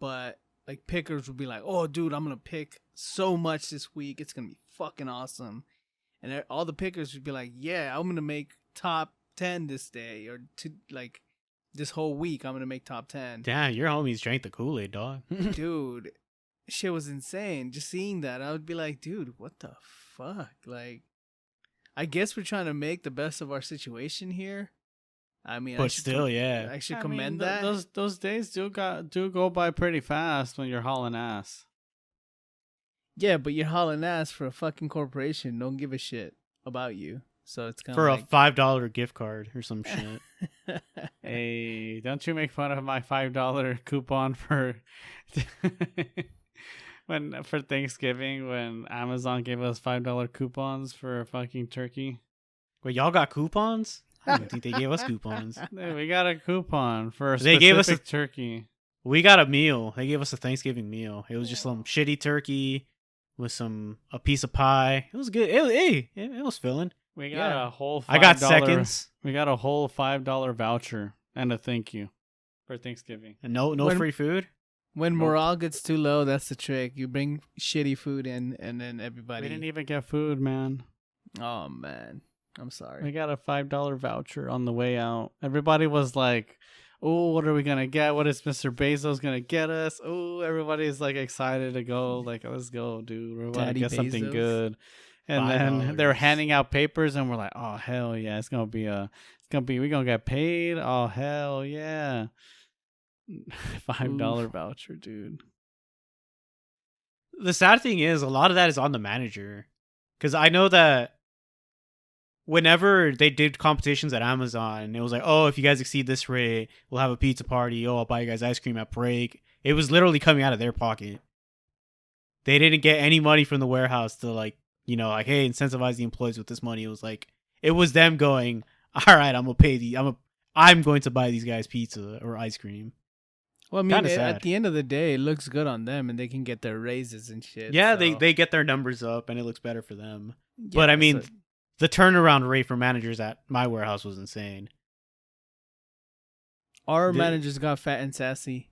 But like pickers would be like, "Oh, dude, I'm gonna pick so much this week. It's gonna be fucking awesome." And all the pickers would be like, "Yeah, I'm gonna make top 10 this day, or this whole week. I'm gonna make top 10. Damn, your homies drank the Kool-Aid, dog. Dude, shit was insane. Just seeing that, I would be like, dude, what the fuck? Like, I guess we're trying to make the best of our situation here. I mean, But still, yeah. I should I commend mean, that. those days do go by pretty fast when you're hauling ass. Yeah, but you're hauling ass for a fucking corporation. Don't give a shit about you. So it's kind For of a $5 gift card or some shit. Hey, don't you make fun of my $5 coupon for for Thanksgiving when Amazon gave us $5 coupons for a fucking turkey. Wait, y'all got coupons? I don't think they gave us coupons. Hey, we got a coupon for a They gave us specific turkey. We got a meal. They gave us a Thanksgiving meal. It was just some shitty turkey with a piece of pie. It was good. It was filling. We got a whole $5, I got seconds. We got a whole $5 voucher and a thank you for Thanksgiving. And no When- free food. When Nope. morale gets too low, that's the trick. You bring shitty food in, and then We everybody. didn't even get food, man. Oh man, I'm sorry. We got a $5 voucher on the way out. Everybody was like, "Oh, what are we gonna get? What is Mr. Bezos gonna get us?" Oh, everybody's like excited to go. Like, let's go, dude. We're gonna Daddy get something Bezos. good. And then $5. they're handing out papers, and we're like, "Oh hell yeah, we're gonna get paid. Oh hell yeah." $5 voucher, dude. The sad thing is, a lot of that is on the manager. Because I know that whenever they did competitions at Amazon, it was like, oh, if you guys exceed this rate, we'll have a pizza party. Oh, I'll buy you guys ice cream at break. It was literally coming out of their pocket. They didn't get any money from the warehouse to hey, incentivize the employees with this money. It was them going, all right, I'm going to buy these guys pizza or ice cream. Well, I mean, Kinda sad. at the end of the day, it looks good on them, and they can get their raises and shit. Yeah, so. they get their numbers up and it looks better for them. Yeah, But I mean, so- the turnaround rate for managers at my warehouse was insane. our they- managers got fat and sassy.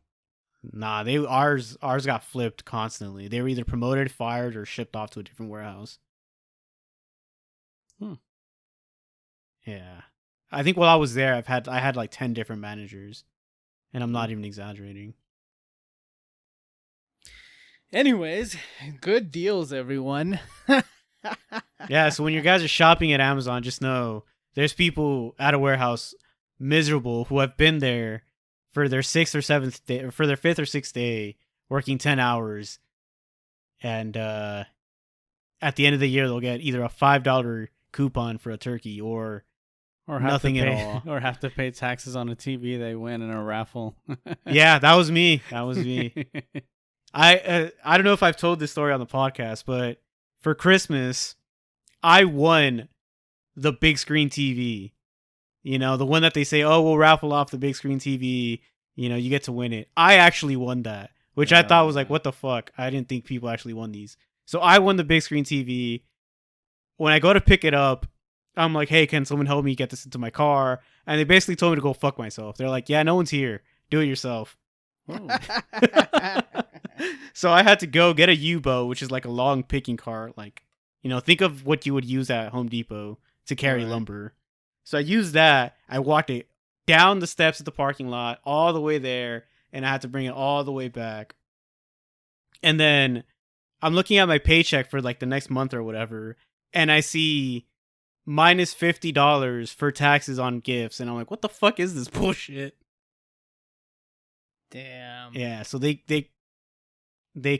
Nah, ours got flipped constantly. They were either promoted, fired, or shipped off to a different warehouse. Yeah. I think while I was there, I had like 10 different managers. And I'm not even exaggerating. Anyways, good deals, everyone. Yeah, so when you guys are shopping at Amazon, just know there's people at a warehouse miserable who have been there for their 6th or 7th day, or for their 5th or 6th day, working 10 hours. And at the end of the year, they'll get either a $5 coupon for a turkey or nothing at all. Or have to pay taxes on a TV they win in a raffle. Yeah, that was me. That was me. I don't know if I've told this story on the podcast, but for Christmas, I won the big screen TV. You know, the one that they say, oh, we'll raffle off the big screen TV. You know, you get to win it. I actually won that, which I thought was like, what the fuck? I didn't think people actually won these. So I won the big screen TV. When I go to pick it up, I'm like, hey, can someone help me get this into my car? And they basically told me to go fuck myself. They're like, yeah, no one's here. Do it yourself. So I had to go get a U-boat, which is like a long picking cart. Like, you know, think of what you would use at Home Depot to carry lumber. So I used that. I walked it down the steps of the parking lot, all the way there, and I had to bring it all the way back. And then I'm looking at my paycheck for like the next month or whatever, and I see minus $50 for taxes on gifts, and I'm like, what the fuck is this bullshit? Damn. Yeah, so they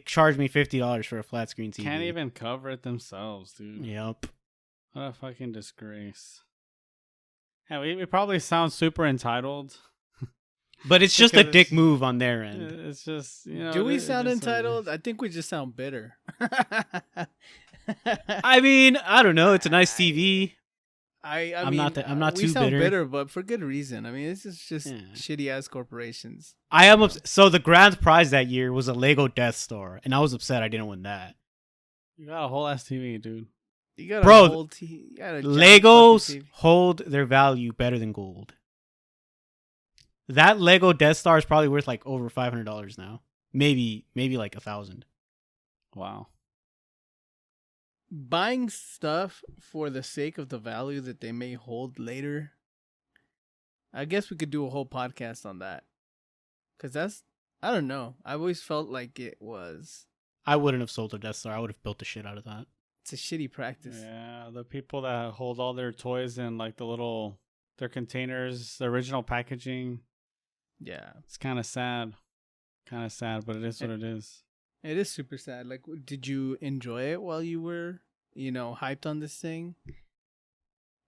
charged me $50 for a flat screen TV. Can't even cover it themselves, dude. Yep. What a fucking disgrace. Yeah, we probably sound super entitled. But it's just a Because dick move on their end. It's just, you know. Do we it sound just- entitled? I think we just sound bitter. I mean, I don't know. It's a nice TV. I'm I'm not we too sound bitter. but for good reason. I mean, it's just Yeah. shitty ass corporations. I am so the grand prize that year was a Lego Death Star, and I was upset I didn't win that. You got a whole ass TV, dude. You got Bro, a whole you got a giant Legos fucking TV. hold their value better than gold. That Lego Death Star is probably worth like over $500 now. Maybe like $1,000. Wow. buying stuff for the sake of the value that they may hold later. I guess we could do a whole podcast on that. Because I don't know. I always felt like I wouldn't have sold a Death Star. I would have built the shit out of that. it's a shitty practice. Yeah, the people that hold all their toys in like their containers, the original packaging. Yeah. It's kind of sad. But it is what it is. It is super sad. Like, did you enjoy it while you were, hyped on this thing?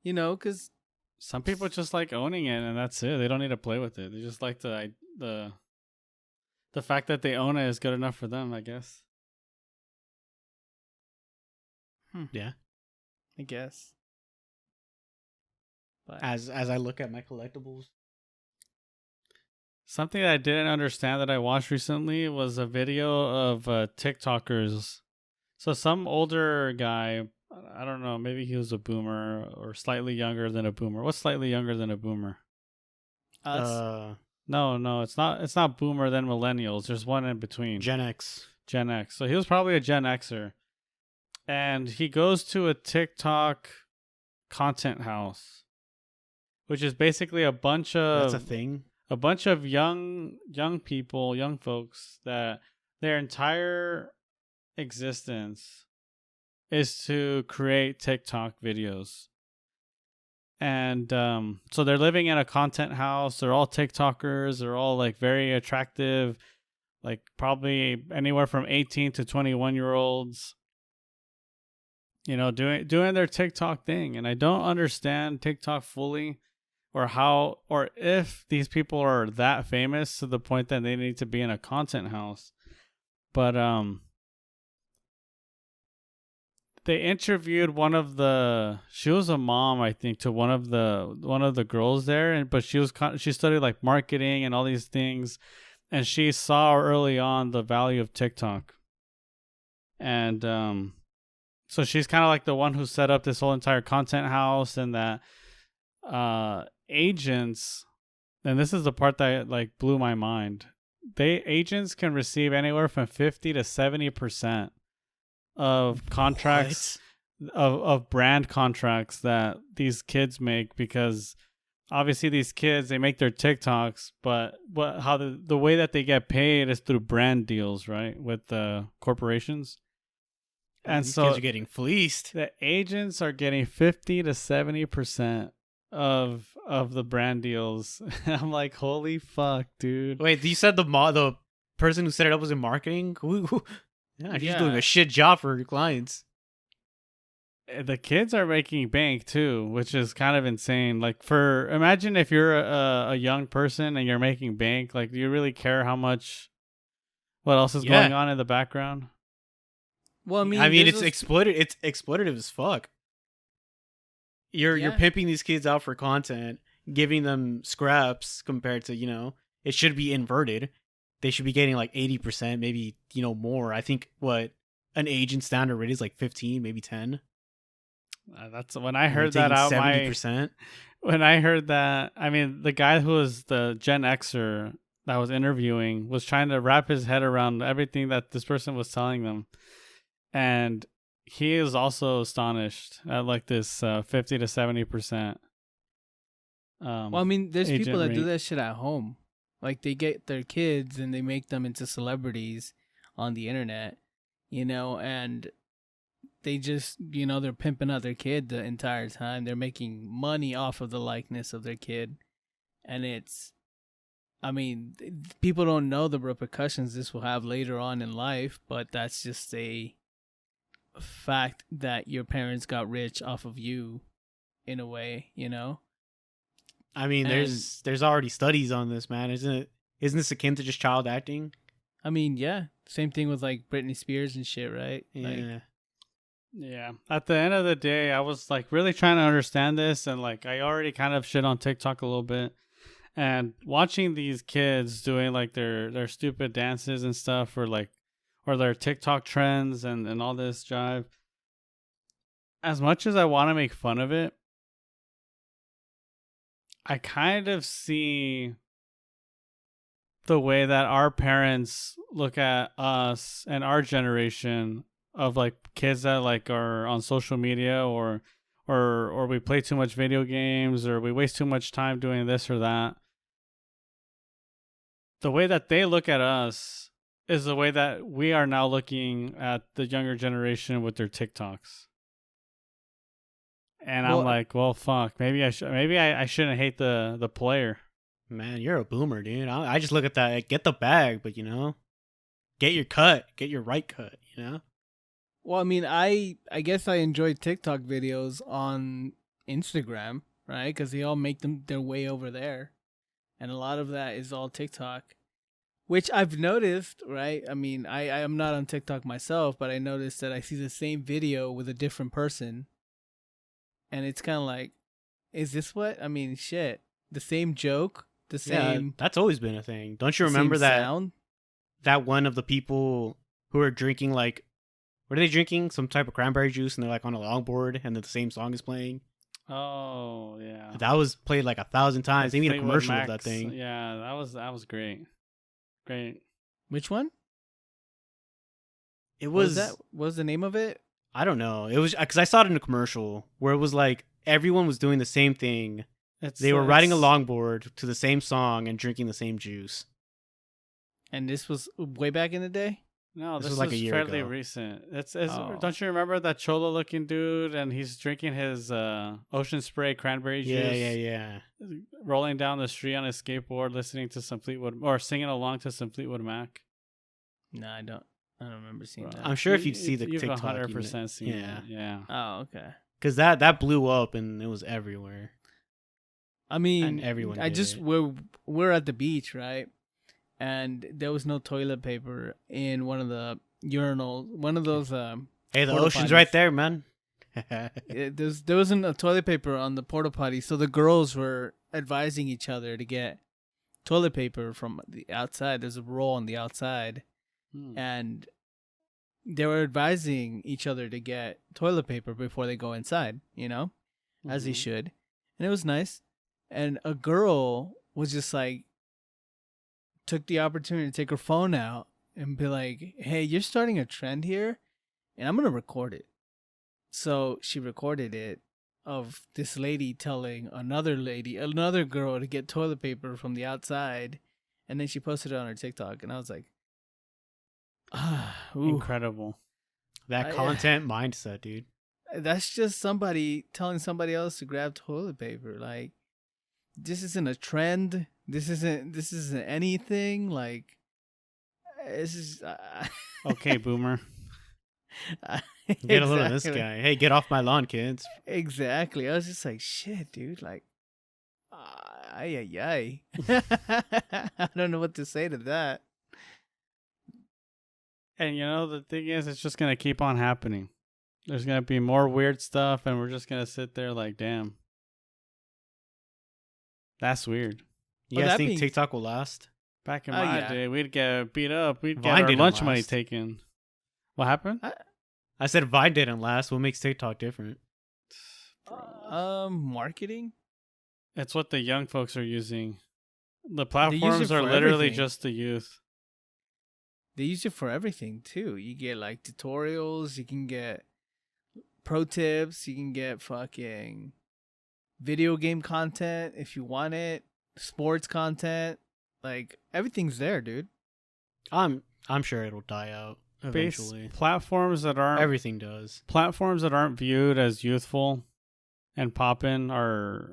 Because Some people just like owning it, and that's it. They don't need to play with it. They just like the fact that they own it is good enough for them, I guess. Yeah. I guess. But As I look at my collectibles. Something that I didn't understand that I watched recently was a video of TikTokers. So some older guy, I don't know, maybe he was a boomer or slightly younger than a boomer. What's slightly younger than a boomer? us. No, it's not. It's not boomer then millennials. There's one in between. Gen X. Gen X. So he was probably a Gen Xer, and he goes to a TikTok content house, which is basically a bunch of That's a thing. a bunch of young people, young folks that their entire existence is to create TikTok videos. And so they're living in a content house. They're all TikTokers. They're all like very attractive, like probably anywhere from 18 to 21-year-olds. Doing their TikTok thing. And I don't understand TikTok fully, or how, or if these people are that famous to the point that they need to be in a content house. But they interviewed she was a mom, I think, to one of the girls there, but she studied like marketing and all these things, and she saw early on the value of TikTok. And so she's kind of like the one who set up this whole entire content house, and that agents, and this is the part that like blew my mind. Agents can receive anywhere from 50 to 70% of contracts of brand contracts that these kids make, because obviously these kids, they make their TikToks, but how the way that they get paid is through brand deals, right, with the corporations. And these so kids are getting fleeced. the agents are getting 50 to 70% of the brand deals. I'm like, holy fuck, dude. Wait, you said the person who set it up was in marketing? Yeah, she's Yeah. doing a shit job for her clients. The kids are making bank too, which is kind of insane. Like, imagine if you're a young person and you're making bank. Like, do you really care what else is going on in the background? Well, It's there's exploitative. It's exploitative as fuck. You're pimping these kids out for content, giving them scraps compared to, it should be inverted. They should be getting like 80%, maybe, more. I think what an agent standard rate is like 15, maybe 10. That's when I heard that out. 70%. When I heard that, I mean, the guy who was the Gen Xer that was interviewing was trying to wrap his head around everything that this person was telling them. And he is also astonished at like this 50 to 70%. there's people that do rate. that shit at home. Like, they get their kids and they make them into celebrities on the internet, and they just, they're pimping out their kid the entire time. They're making money off of the likeness of their kid. And people don't know the repercussions this will have later on in life, but that's just a fact that your parents got rich off of you in a way, There's already studies on this, man. Isn't this akin to just child acting? Yeah. Same thing with like Britney Spears and shit, right? Yeah. Yeah. At the end of the day, I was like really trying to understand this, and like I already kind of shit on TikTok a little bit. And watching these kids doing like their stupid dances and stuff, or their TikTok trends and all this jive. As much as I want to make fun of it, I kind of see the way that our parents look at us and our generation of like kids that like are on social media or we play too much video games or we waste too much time doing this or that. The way that they look at us is the way that we are now looking at the younger generation with their TikToks. And Well, I'm like, well, fuck. Maybe I shouldn't hate the player. Man, you're a boomer, dude. I just look at that. Like, get the bag, but get your cut. Get your right cut. Well, I mean, I guess I enjoy TikTok videos on Instagram, right? Because they all make their way over there, and a lot of that is all TikTok, which I've noticed, right? I mean, I am not on TikTok myself, but I noticed that I see the same video with a different person, and it's kind of like, is this what? I mean, shit, the same joke, the same. Yeah, that's always been a thing. Don't you the remember same that sound? that one of the people who are drinking like, what are they drinking? Some type of cranberry juice, and they're like on a longboard, and then the same song is playing. Oh yeah, That was played like 1,000 times. They made a Fleetwood commercial Mac's, of that thing. Yeah, that was great. Great. Which one? It What was was that? What was the name of it? I don't know. It was because I saw it in a commercial where it was like everyone was doing the same thing. They were riding a longboard to the same song and drinking the same juice. And this was way back in the day. No, This this was like is a year fairly ago. recent. Oh. Don't you remember that cholo looking dude and he's drinking his ocean spray cranberry juice? Yeah. Rolling down the street on his skateboard, listening to some Fleetwood or singing along to some Fleetwood Mac. No, I don't remember seeing that. I'm sure if you'd see the you've TikTok, 100% seen yeah. it. Yeah. Oh, okay. Because that blew up and it was everywhere. I mean, And everyone did it. we're at the beach, right? And there was no toilet paper in one of the urinals. One of those. Hey, the porta ocean's potties. right there, man. There wasn't a toilet paper on the porta potty, so the girls were advising each other to get toilet paper from the outside. There's a roll on the outside, and they were advising each other to get toilet paper before they go inside. As they should, and it was nice. And a girl was just like, took the opportunity to take her phone out and be like, hey, you're starting a trend here, and I'm going to record it. So she recorded it of this lady telling another girl to get toilet paper from the outside, and then she posted it on her TikTok, and I was like, Incredible. That content mindset, dude. That's just somebody telling somebody else to grab toilet paper. Like, this isn't a trend. This isn't anything. Like, this is Okay, boomer. Get a load of this guy. Hey, get off my lawn, kids. Exactly. I was just like, shit, dude. Like, ay. I don't know what to say to that. And the thing is, it's just gonna keep on happening. There's gonna be more weird stuff, and we're just gonna sit there like, damn, that's weird. You guys think TikTok will last? Back in my day, we'd get beat up. We'd get Vine our didn't lunch money last. taken. What happened? I said Vine didn't last. What makes TikTok different? Marketing. It's what the young folks are using. The use platforms it are for literally everything. just the youth. They use it for everything too. You get like tutorials. You can get pro tips. You can get fucking video game content if you want it. Sports content. Like, everything's there, dude. I'm sure it'll die out eventually. Platforms that aren't Everything does. Platforms that aren't viewed as youthful and poppin' are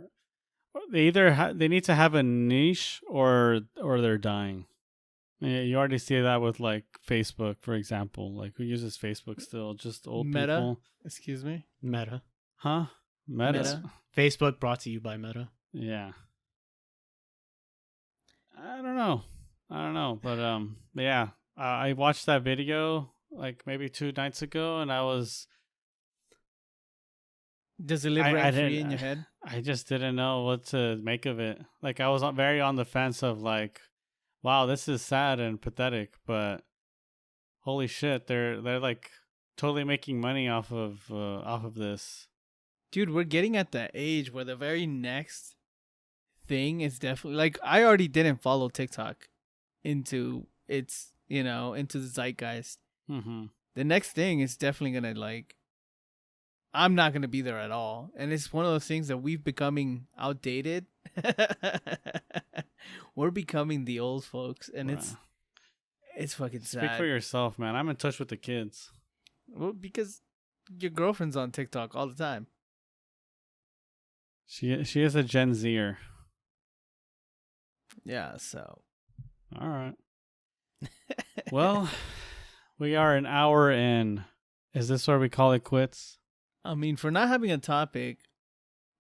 they either they need to have a niche or they're dying. Yeah, you already see that with like Facebook, for example. Like, who uses Facebook still? Just old Meta? people. Excuse me. Meta. Huh? Meta? Meta? Facebook brought to you by Meta. Yeah. I don't know, but yeah. I watched that video like maybe 2 nights ago, and I was. Does it live rent free in your head? I just didn't know what to make of it. Like, I was very on the fence of like, wow, this is sad and pathetic, but holy shit, they're like totally making money off of this. Dude, we're getting at that age where the very next thing is definitely like, I already didn't follow TikTok into its into the zeitgeist. Mm-hmm. the next thing is definitely gonna like. I'm not gonna be there at all, and it's one of those things that we've becoming outdated. We're becoming the old folks, and Wow. it's fucking sad. Speak for yourself, man. I'm in touch with the kids. Well, because your girlfriend's on TikTok all the time. She is a Gen Zer. Yeah, so. All right. Well, we are an hour in. Is this where we call it quits? I mean, for not having a topic,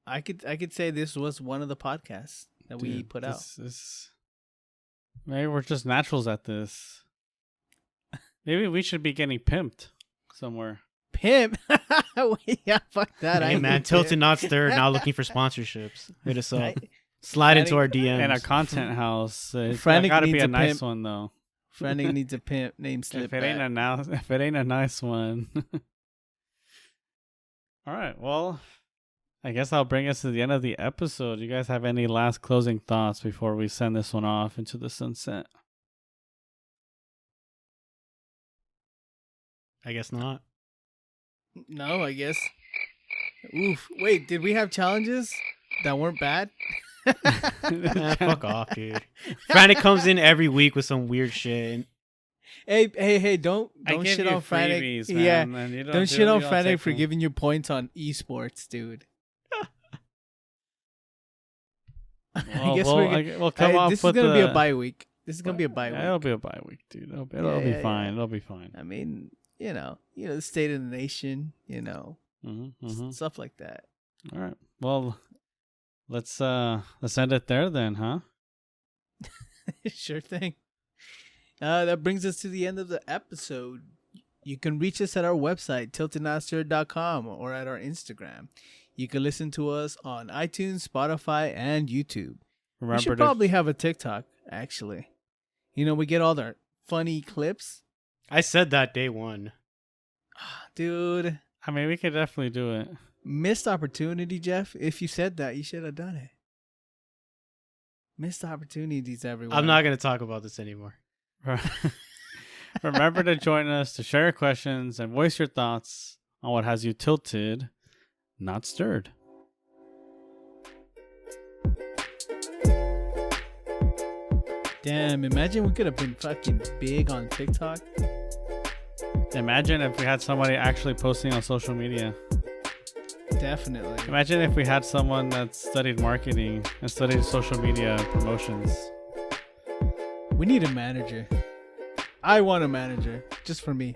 I could say this was one of the podcasts that we Dude, put out. Maybe we're just naturals at this. Maybe we should be getting pimped somewhere. Pimp. Yeah, fuck that. Hey I man, hate Tilted pimp. Not Stirred, now looking for sponsorships. Hit us up. I- Slide into our DMs. In a content house. It's Frantic gotta be needs a a nice pimp. one though. Frantic needs a pimp named Slip. If it ain't a nice one. All right. Well, I guess I'll bring us to the end of the episode. You guys have any last closing thoughts before we send this one off into the sunset? I guess not. No, I guess. Oof. Wait, did we have challenges that weren't bad? Fuck off, dude. Frantic comes in every week with some weird shit. Hey! Don't I give shit you on Frantic. freebies, Yeah, man, and you don't shit on you Frantic take for them. giving you points on esports, dude. Well, I guess we'll come up this is with gonna be a the- bye week. This is gonna be a bye Yeah, week. it'll be a bye week, dude. It'll be Yeah, fine. yeah. It'll be fine. I mean, the state of the nation, stuff like that. All right. Well, let's end it there then, huh? Sure thing. That brings us to the end of the episode. You can reach us at our website, tiltednotstirred.com, or at our Instagram. You can listen to us on iTunes, Spotify, and YouTube. We should probably have a TikTok, actually. We get all the funny clips. I said that day one. Dude, I mean, we could definitely do it. missed opportunity, Jeff. If you said that, you should have done it. Missed opportunities everywhere. I'm not going to talk about this anymore. Remember to join us to share your questions and voice your thoughts on what has you tilted, not stirred. Damn, imagine we could have been fucking big on TikTok. Imagine if we had somebody actually posting on social media. Definitely. Imagine if we had someone that studied marketing and studied social media promotions. We need a manager. I want a manager, just for me.